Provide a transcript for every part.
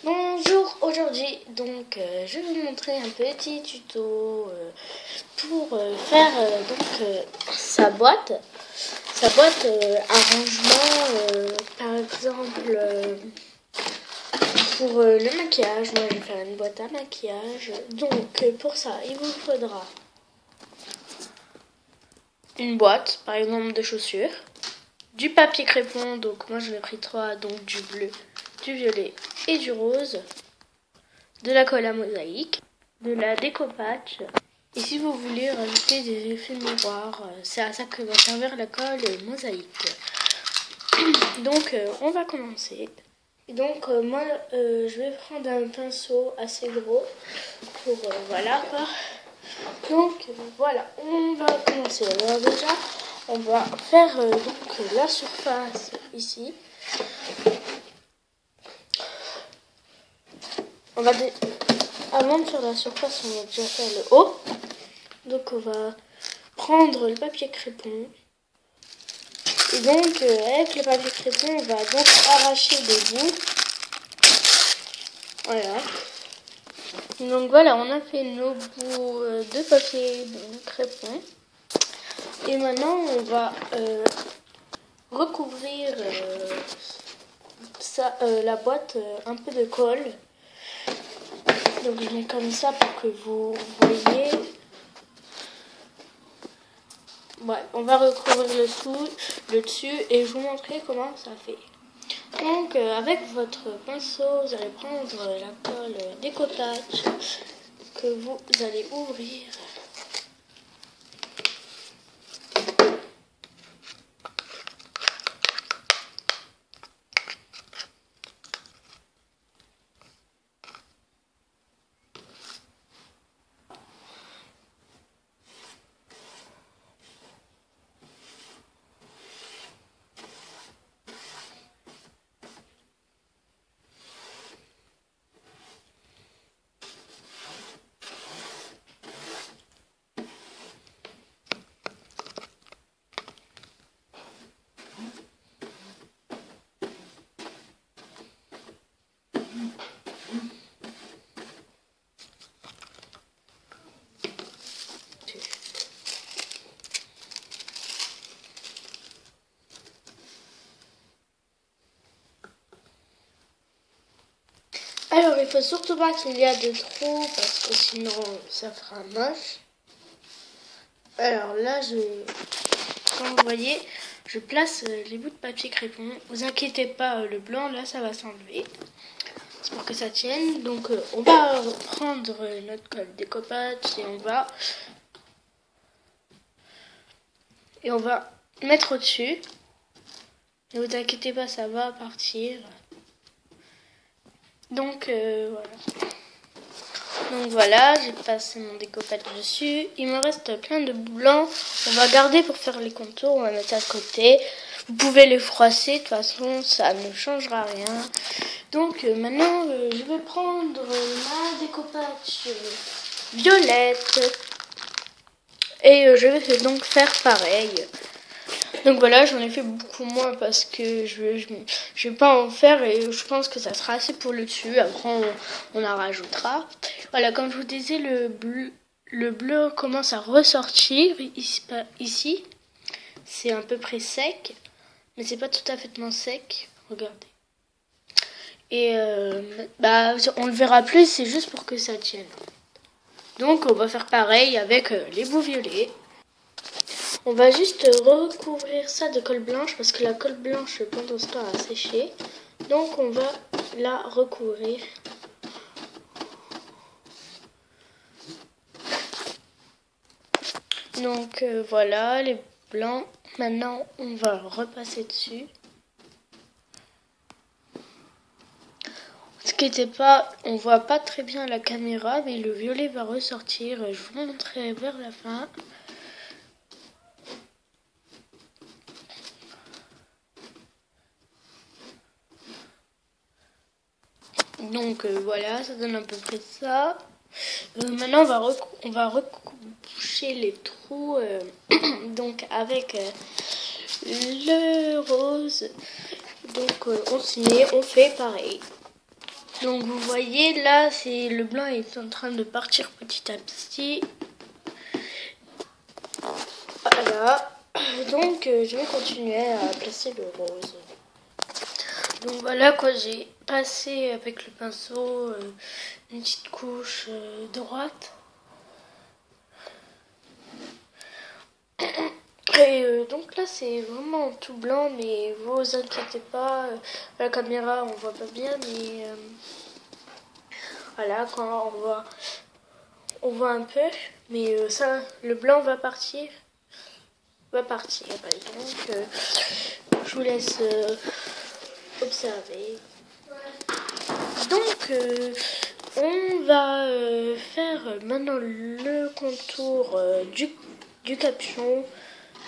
Bonjour, aujourd'hui je vais vous montrer un petit tuto pour faire sa boîte arrangement par exemple pour le maquillage. Moi je vais faire une boîte à maquillage, donc pour ça il vous faudra une boîte par exemple de chaussures, du papier crépon, donc moi j'en ai pris 3, donc du bleu, du violet et du rose, de la colle à mosaïque, de la découpage. Et si vous voulez rajouter des effets miroirs, c'est à ça que va servir la colle mosaïque. Donc on va commencer. Et donc moi je vais prendre un pinceau assez gros pour voilà quoi. Donc voilà, on va commencer. Alors déjà on va faire la surface ici. Avant de faire la surface, on va déjà faire le haut. Donc on va prendre le papier crépon. Et donc avec le papier crépon, on va donc arracher des bouts. Voilà. Donc voilà, on a fait nos bouts de papier crépon. Et maintenant, on va recouvrir la boîte un peu de colle. Donc je mets comme ça pour que vous voyez. Ouais, on va recouvrir le dessus et je vous montrer comment ça fait. Donc avec votre pinceau, vous allez prendre la colle découpage que vous allez ouvrir. Alors il faut surtout pas qu'il y ait de trous parce que sinon ça fera moche. Alors là comme vous voyez, je place les bouts de papier crépon. Vous inquiétez pas, le blanc là ça va s'enlever. C'est pour que ça tienne. Donc on va prendre notre colle découpage et on va mettre au-dessus. Ne vous inquiétez pas, ça va partir. Donc voilà. Donc voilà, j'ai passé mon découpage dessus. Il me reste plein de blancs. On va garder pour faire les contours. On va mettre à côté. Vous pouvez les froisser. De toute façon, ça ne changera rien. Donc maintenant, je vais prendre ma découpage violette. Et je vais donc faire pareil. Donc voilà, j'en ai fait beaucoup moins parce que je vais pas en faire et je pense que ça sera assez pour le dessus. Après, on en rajoutera. Voilà, comme je vous disais, le bleu commence à ressortir ici. C'est à peu près sec, mais c'est pas tout à fait sec. Regardez. Et on le verra plus, c'est juste pour que ça tienne. Donc on va faire pareil avec les bouts violets. On va juste recouvrir ça de colle blanche parce que la colle blanche pendant ce temps a séché. Donc on va la recouvrir. Donc voilà les blancs. Maintenant on va repasser dessus. Ce qui n'était pas, on voit pas très bien à la caméra, mais le violet va ressortir. Je vous montrerai vers la fin. Donc voilà, ça donne à peu près ça. Maintenant on va recoucher les trous donc avec le rose. Donc on fait pareil. Donc vous voyez là, c'est le blanc est en train de partir petit à petit. Voilà. Donc je vais continuer à placer le rose. Donc voilà quoi, j'ai passé avec le pinceau une petite couche droite. Et donc là c'est vraiment tout blanc, mais vous inquiétez pas, à la caméra on voit pas bien, mais voilà, quand on voit un peu, mais ça, le blanc va partir. Donc je vous laisse observer. Donc on va faire maintenant le contour du capuchon.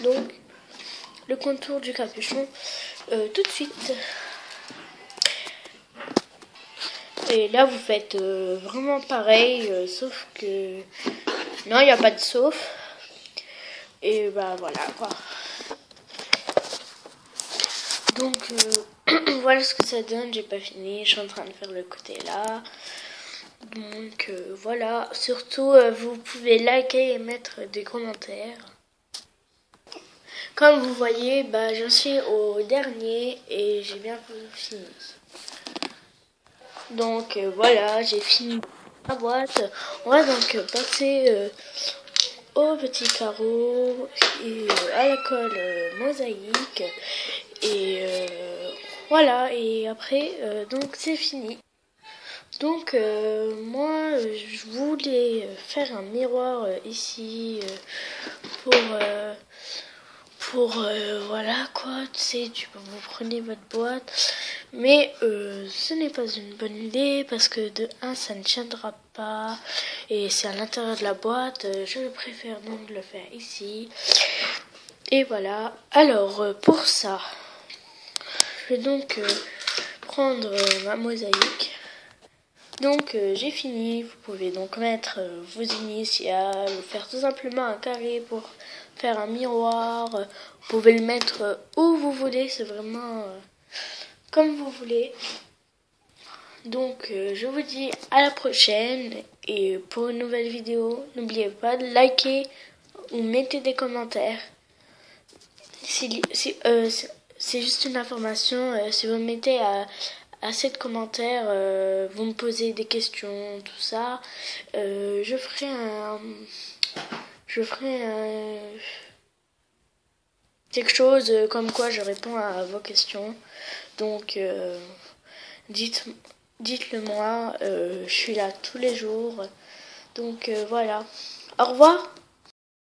Donc le contour du capuchon tout de suite. Et là vous faites vraiment pareil, sauf que non, il n'y a pas de sauf. Et bah voilà quoi. Donc voilà ce que ça donne. J'ai pas fini, je suis en train de faire le côté là. Donc voilà, surtout vous pouvez liker et mettre des commentaires. Comme vous voyez, bah, j'en suis au dernier et j'ai bien fini. Donc voilà, j'ai fini ma boîte. On va donc passer au petit carreau et à la colle mosaïque. Et voilà, et après, donc c'est fini. Donc moi je voulais faire un miroir ici pour voilà quoi, tu sais, vous prenez votre boîte, mais ce n'est pas une bonne idée parce que de un ça ne tiendra pas et c'est à l'intérieur de la boîte, je préfère donc le faire ici. Et voilà, alors pour ça je vais donc prendre ma mosaïque. Donc j'ai fini, vous pouvez donc mettre vos initiales, ou faire tout simplement un carré pour faire un miroir. Vous pouvez le mettre où vous voulez, c'est vraiment comme vous voulez. Donc je vous dis à la prochaine et pour une nouvelle vidéo, n'oubliez pas de liker ou mettez des commentaires. C'est juste une information, si vous mettez assez de commentaires, vous me posez des questions, tout ça, je ferai quelque chose comme quoi je réponds à vos questions. Donc dites-le moi, je suis là tous les jours. Donc voilà. Au revoir.